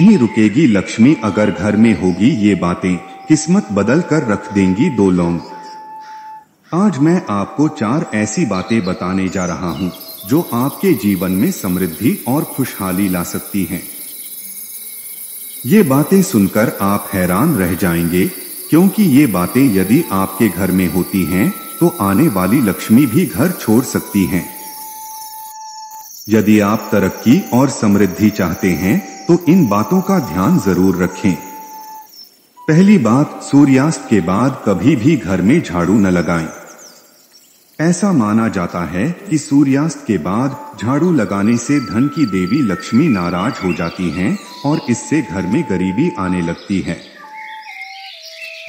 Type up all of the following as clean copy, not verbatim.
नहीं रुकेगी लक्ष्मी अगर घर में होगी ये बातें, किस्मत बदल कर रख देंगी 2 लौंग। आज मैं आपको 4 ऐसी बातें बताने जा रहा हूं जो आपके जीवन में समृद्धि और खुशहाली ला सकती हैं। ये बातें सुनकर आप हैरान रह जाएंगे, क्योंकि ये बातें यदि आपके घर में होती हैं तो आने वाली लक्ष्मी भी घर छोड़ सकती हैं। यदि आप तरक्की और समृद्धि चाहते हैं तो इन बातों का ध्यान जरूर रखें। पहली बात, सूर्यास्त के बाद कभी भी घर में झाड़ू न लगाएं। ऐसा माना जाता है कि सूर्यास्त के बाद झाड़ू लगाने से धन की देवी लक्ष्मी नाराज हो जाती हैं और इससे घर में गरीबी आने लगती है।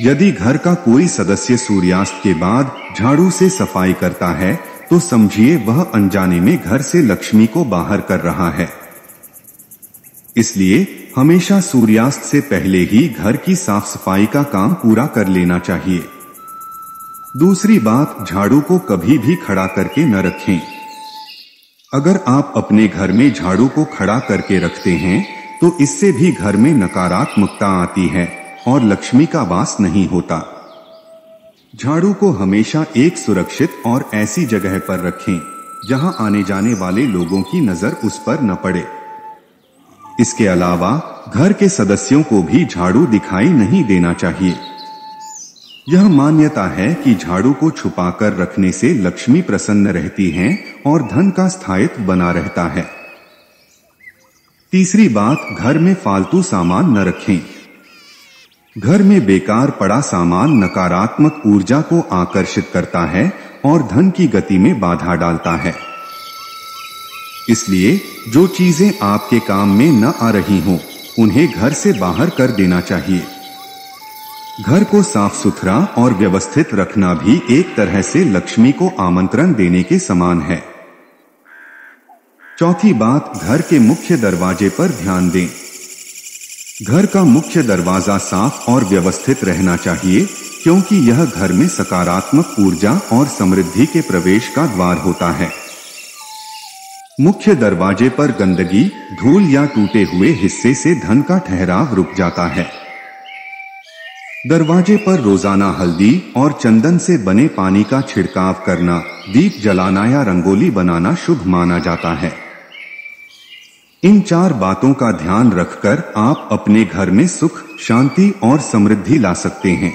यदि घर का कोई सदस्य सूर्यास्त के बाद झाड़ू से सफाई करता है तो समझिए वह अनजाने में घर से लक्ष्मी को बाहर कर रहा है। इसलिए हमेशा सूर्यास्त से पहले ही घर की साफ सफाई का काम पूरा कर लेना चाहिए। दूसरी बात, झाड़ू को कभी भी खड़ा करके न रखें। अगर आप अपने घर में झाड़ू को खड़ा करके रखते हैं तो इससे भी घर में नकारात्मकता आती है और लक्ष्मी का वास नहीं होता। झाड़ू को हमेशा एक सुरक्षित और ऐसी जगह पर रखें जहां आने जाने वाले लोगों की नजर उस पर न पड़े। इसके अलावा घर के सदस्यों को भी झाड़ू दिखाई नहीं देना चाहिए। यह मान्यता है कि झाड़ू को छुपाकर रखने से लक्ष्मी प्रसन्न रहती हैं और धन का स्थायित्व बना रहता है। तीसरी बात, घर में फालतू सामान न रखें। घर में बेकार पड़ा सामान नकारात्मक ऊर्जा को आकर्षित करता है और धन की गति में बाधा डालता है। इसलिए जो चीजें आपके काम में न आ रही हों, उन्हें घर से बाहर कर देना चाहिए। घर को साफ सुथरा और व्यवस्थित रखना भी एक तरह से लक्ष्मी को आमंत्रण देने के समान है। चौथी बात, घर के मुख्य दरवाजे पर ध्यान दें। घर का मुख्य दरवाजा साफ और व्यवस्थित रहना चाहिए, क्योंकि यह घर में सकारात्मक ऊर्जा और समृद्धि के प्रवेश का द्वार होता है। मुख्य दरवाजे पर गंदगी, धूल या टूटे हुए हिस्से से धन का ठहराव रुक जाता है। दरवाजे पर रोजाना हल्दी और चंदन से बने पानी का छिड़काव करना, दीप जलाना या रंगोली बनाना शुभ माना जाता है। इन 4 बातों का ध्यान रखकर आप अपने घर में सुख, शांति और समृद्धि ला सकते हैं।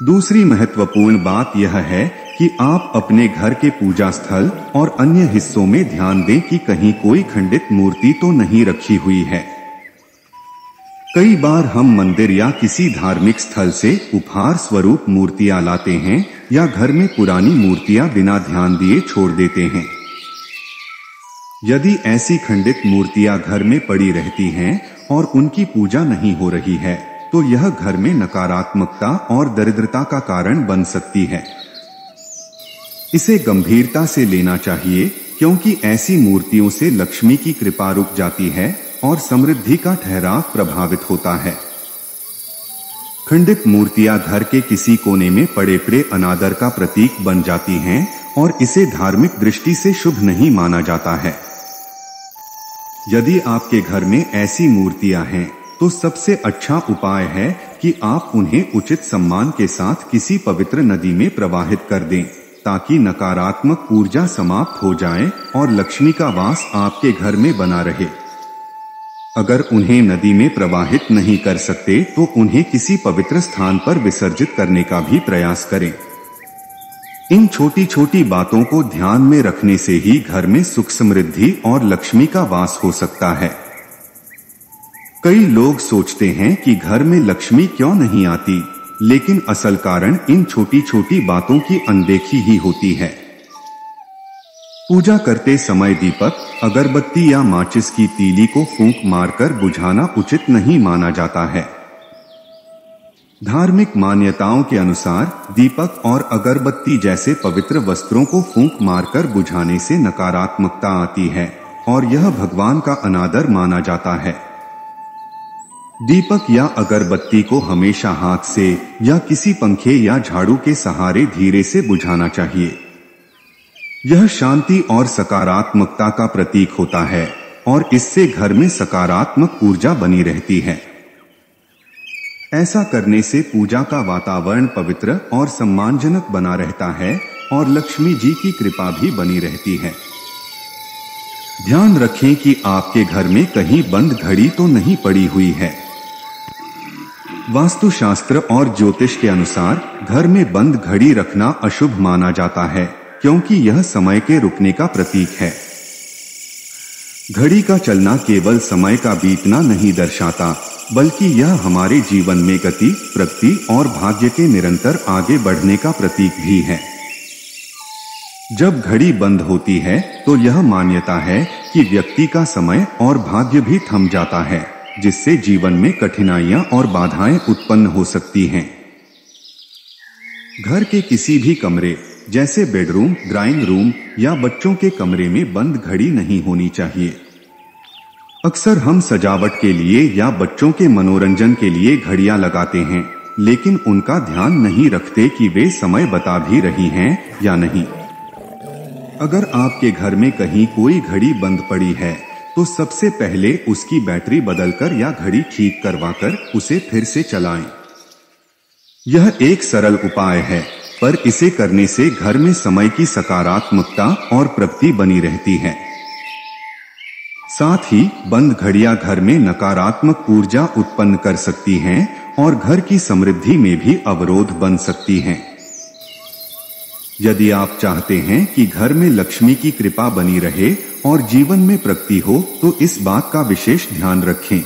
दूसरी महत्वपूर्ण बात यह है कि आप अपने घर के पूजा स्थल और अन्य हिस्सों में ध्यान दें कि कहीं कोई खंडित मूर्ति तो नहीं रखी हुई है। कई बार हम मंदिर या किसी धार्मिक स्थल से उपहार स्वरूप मूर्तियां लाते हैं या घर में पुरानी मूर्तियां बिना ध्यान दिए छोड़ देते हैं। यदि ऐसी खंडित मूर्तियां घर में पड़ी रहती हैं और उनकी पूजा नहीं हो रही है तो यह घर में नकारात्मकता और दरिद्रता का कारण बन सकती है। इसे गंभीरता से लेना चाहिए, क्योंकि ऐसी मूर्तियों से लक्ष्मी की कृपा रुक जाती है और समृद्धि का ठहराव प्रभावित होता है। खंडित मूर्तियां घर के किसी कोने में पड़े पड़े अनादर का प्रतीक बन जाती हैं और इसे धार्मिक दृष्टि से शुभ नहीं माना जाता है। यदि आपके घर में ऐसी मूर्तियां हैं तो सबसे अच्छा उपाय है कि आप उन्हें उचित सम्मान के साथ किसी पवित्र नदी में प्रवाहित कर दें, ताकि नकारात्मक ऊर्जा समाप्त हो जाए और लक्ष्मी का वास आपके घर में बना रहे। अगर उन्हें नदी में प्रवाहित नहीं कर सकते तो उन्हें किसी पवित्र स्थान पर विसर्जित करने का भी प्रयास करें। इन छोटी छोटी बातों को ध्यान में रखने से ही घर में सुख, समृद्धि और लक्ष्मी का वास हो सकता है। कई लोग सोचते हैं कि घर में लक्ष्मी क्यों नहीं आती, लेकिन असल कारण इन छोटी छोटी बातों की अनदेखी ही होती है। पूजा करते समय दीपक, अगरबत्ती या माचिस की तीली को फूंक मारकर बुझाना उचित नहीं माना जाता है। धार्मिक मान्यताओं के अनुसार दीपक और अगरबत्ती जैसे पवित्र वस्त्रों को फूंक मारकर बुझाने से नकारात्मकता आती है और यह भगवान का अनादर माना जाता है। दीपक या अगरबत्ती को हमेशा हाथ से या किसी पंखे या झाड़ू के सहारे धीरे से बुझाना चाहिए। यह शांति और सकारात्मकता का प्रतीक होता है और इससे घर में सकारात्मक ऊर्जा बनी रहती है। ऐसा करने से पूजा का वातावरण पवित्र और सम्मानजनक बना रहता है और लक्ष्मी जी की कृपा भी बनी रहती है। ध्यान रखें कि आपके घर में कहीं बंद घड़ी तो नहीं पड़ी हुई है। वास्तुशास्त्र और ज्योतिष के अनुसार घर में बंद घड़ी रखना अशुभ माना जाता है, क्योंकि यह समय के रुकने का प्रतीक है। घड़ी का चलना केवल समय का बीतना नहीं दर्शाता, बल्कि यह हमारे जीवन में गति, प्रगति और भाग्य के निरंतर आगे बढ़ने का प्रतीक भी है। जब घड़ी बंद होती है तो यह मान्यता है कि व्यक्ति का समय और भाग्य भी थम जाता है, जिससे जीवन में कठिनाइयां और बाधाएं उत्पन्न हो सकती हैं। घर के किसी भी कमरे जैसे बेडरूम, ड्राइंग रूम या बच्चों के कमरे में बंद घड़ी नहीं होनी चाहिए। अक्सर हम सजावट के लिए या बच्चों के मनोरंजन के लिए घड़ियां लगाते हैं, लेकिन उनका ध्यान नहीं रखते कि वे समय बता भी रही हैं या नहीं। अगर आपके घर में कहीं कोई घड़ी बंद पड़ी है तो सबसे पहले उसकी बैटरी बदलकर या घड़ी ठीक करवाकर उसे फिर से चलाएं। यह एक सरल उपाय है, पर इसे करने से घर में समय की सकारात्मकता और प्रगति बनी रहती है। साथ ही बंद घड़ियां घर में नकारात्मक ऊर्जा उत्पन्न कर सकती हैं और घर की समृद्धि में भी अवरोध बन सकती हैं। यदि आप चाहते हैं कि घर में लक्ष्मी की कृपा बनी रहे और जीवन में प्रगति हो, तो इस बात का विशेष ध्यान रखें।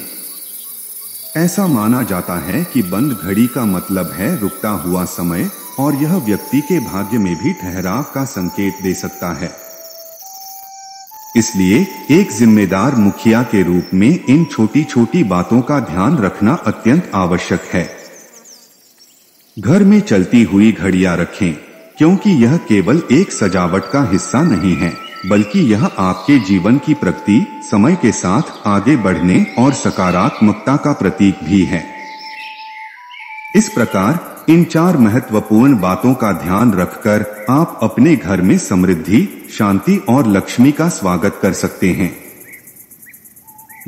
ऐसा माना जाता है कि बंद घड़ी का मतलब है रुकता हुआ समय, और यह व्यक्ति के भाग्य में भी ठहराव का संकेत दे सकता है। इसलिए एक जिम्मेदार मुखिया के रूप में इन छोटी छोटी बातों का ध्यान रखना अत्यंत आवश्यक है। घर में चलती हुई घड़ियां रखें, क्योंकि यह केवल एक सजावट का हिस्सा नहीं है, बल्कि यह आपके जीवन की प्रगति, समय के साथ आगे बढ़ने और सकारात्मकता का प्रतीक भी है। इस प्रकार इन 4 महत्वपूर्ण बातों का ध्यान रखकर आप अपने घर में समृद्धि, शांति और लक्ष्मी का स्वागत कर सकते हैं।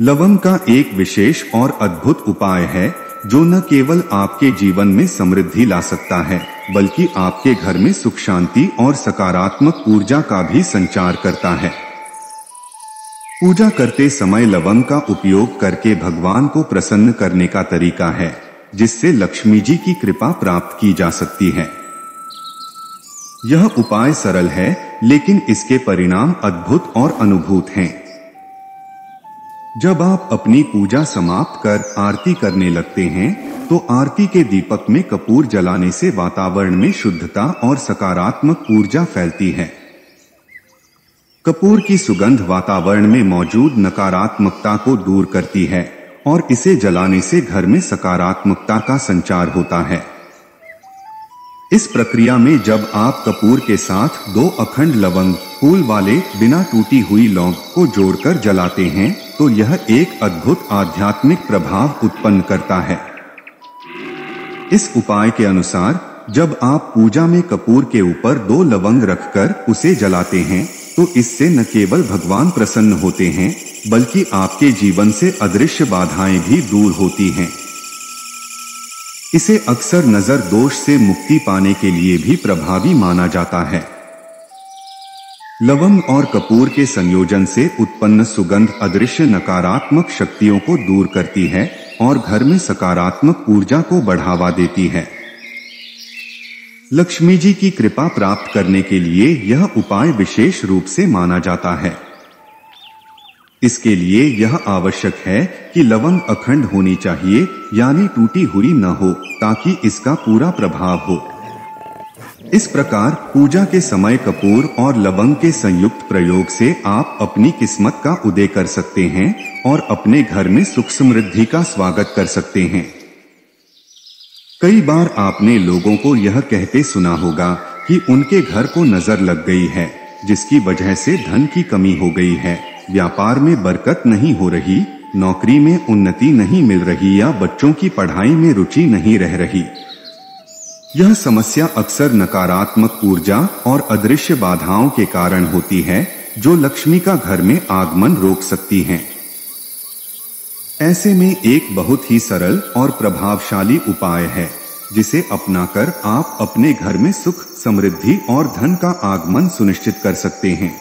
लवंग का एक विशेष और अद्भुत उपाय है जो न केवल आपके जीवन में समृद्धि ला सकता है, बल्कि आपके घर में सुख, शांति और सकारात्मक ऊर्जा का भी संचार करता है। पूजा करते समय लवंग का उपयोग करके भगवान को प्रसन्न करने का तरीका है, जिससे लक्ष्मी जी की कृपा प्राप्त की जा सकती है। यह उपाय सरल है, लेकिन इसके परिणाम अद्भुत और अनुभूत हैं। जब आप अपनी पूजा समाप्त कर आरती करने लगते हैं, तो आरती के दीपक में कपूर जलाने से वातावरण में शुद्धता और सकारात्मक ऊर्जा फैलती है। कपूर की सुगंध वातावरण में मौजूद नकारात्मकता को दूर करती है और इसे जलाने से घर में सकारात्मकता का संचार होता है। इस प्रक्रिया में जब आप कपूर के साथ 2 अखंड लवंग, फूल वाले बिना टूटी हुई लौंग को जोड़कर जलाते हैं, तो यह एक अद्भुत आध्यात्मिक प्रभाव उत्पन्न करता है। इस उपाय के अनुसार जब आप पूजा में कपूर के ऊपर 2 लवंग रखकर उसे जलाते हैं, तो इससे न केवल भगवान प्रसन्न होते हैं, बल्कि आपके जीवन से अदृश्य बाधाएं भी दूर होती हैं। इसे अक्सर नजर दोष से मुक्ति पाने के लिए भी प्रभावी माना जाता है। लवंग और कपूर के संयोजन से उत्पन्न सुगंध अदृश्य नकारात्मक शक्तियों को दूर करती है और घर में सकारात्मक ऊर्जा को बढ़ावा देती है। लक्ष्मी जी की कृपा प्राप्त करने के लिए यह उपाय विशेष रूप से माना जाता है। इसके लिए यह आवश्यक है कि लवंग अखंड होनी चाहिए, यानी टूटी हुई न हो, ताकि इसका पूरा प्रभाव हो। इस प्रकार पूजा के समय कपूर और लवंग के संयुक्त प्रयोग से आप अपनी किस्मत का उदय कर सकते हैं और अपने घर में सुख समृद्धि का स्वागत कर सकते हैं। कई बार आपने लोगों को यह कहते सुना होगा कि उनके घर को नजर लग गई है, जिसकी वजह से धन की कमी हो गई है, व्यापार में बरकत नहीं हो रही, नौकरी में उन्नति नहीं मिल रही या बच्चों की पढ़ाई में रुचि नहीं रह रही। यह समस्या अक्सर नकारात्मक ऊर्जा और अदृश्य बाधाओं के कारण होती है, जो लक्ष्मी का घर में आगमन रोक सकती हैं। ऐसे में एक बहुत ही सरल और प्रभावशाली उपाय है जिसे अपनाकर आप अपने घर में सुख, समृद्धि और धन का आगमन सुनिश्चित कर सकते हैं।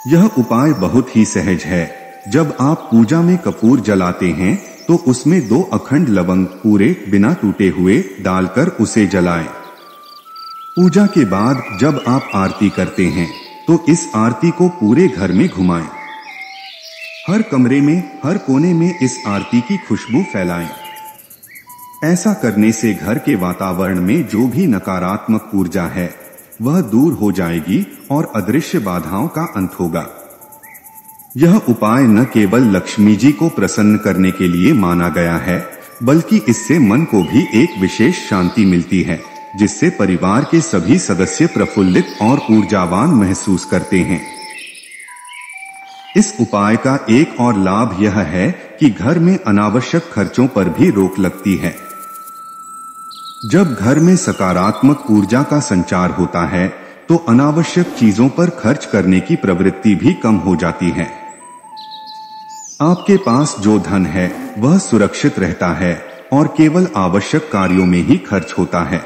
यह उपाय बहुत ही सहज है। जब आप पूजा में कपूर जलाते हैं तो उसमें 2 अखंड लवंग पूरे बिना टूटे हुए डालकर उसे जलाएं। पूजा के बाद जब आप आरती करते हैं तो इस आरती को पूरे घर में घुमाएं। हर कमरे में, हर कोने में इस आरती की खुशबू फैलाएं। ऐसा करने से घर के वातावरण में जो भी नकारात्मक ऊर्जा है वह दूर हो जाएगी और अदृश्य बाधाओं का अंत होगा। यह उपाय न केवल लक्ष्मी जी को प्रसन्न करने के लिए माना गया है, बल्कि इससे मन को भी एक विशेष शांति मिलती है, जिससे परिवार के सभी सदस्य प्रफुल्लित और ऊर्जावान महसूस करते हैं। इस उपाय का एक और लाभ यह है कि घर में अनावश्यक खर्चों पर भी रोक लगती है। जब घर में सकारात्मक ऊर्जा का संचार होता है तो अनावश्यक चीजों पर खर्च करने की प्रवृत्ति भी कम हो जाती है। आपके पास जो धन है वह सुरक्षित रहता है और केवल आवश्यक कार्यों में ही खर्च होता है।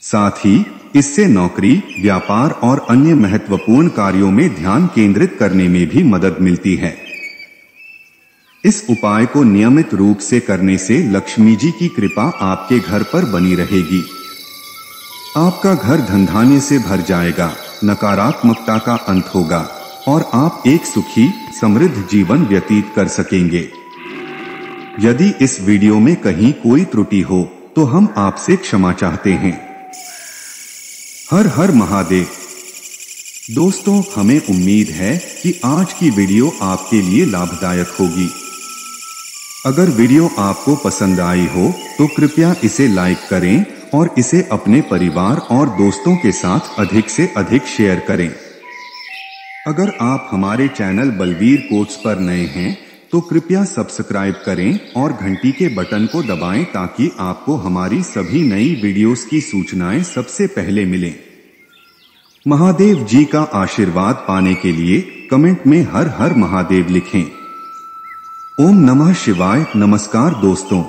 साथ ही इससे नौकरी, व्यापार और अन्य महत्वपूर्ण कार्यों में ध्यान केंद्रित करने में भी मदद मिलती है। इस उपाय को नियमित रूप से करने से लक्ष्मी जी की कृपा आपके घर पर बनी रहेगी। आपका घर धन धान्य से भर जाएगा, नकारात्मकता का अंत होगा और आप एक सुखी, समृद्ध जीवन व्यतीत कर सकेंगे। यदि इस वीडियो में कहीं कोई त्रुटि हो तो हम आपसे क्षमा चाहते हैं। हर हर महादेव। दोस्तों, हमें उम्मीद है कि आज की वीडियो आपके लिए लाभदायक होगी। अगर वीडियो आपको पसंद आई हो तो कृपया इसे लाइक करें और इसे अपने परिवार और दोस्तों के साथ अधिक से अधिक शेयर करें। अगर आप हमारे चैनल बलवीर कोट्स पर नए हैं तो कृपया सब्सक्राइब करें और घंटी के बटन को दबाएं ताकि आपको हमारी सभी नई वीडियोस की सूचनाएं सबसे पहले मिलें। महादेव जी का आशीर्वाद पाने के लिए कमेंट में हर हर महादेव लिखें। ओम नमः शिवाय। नमस्कार दोस्तों।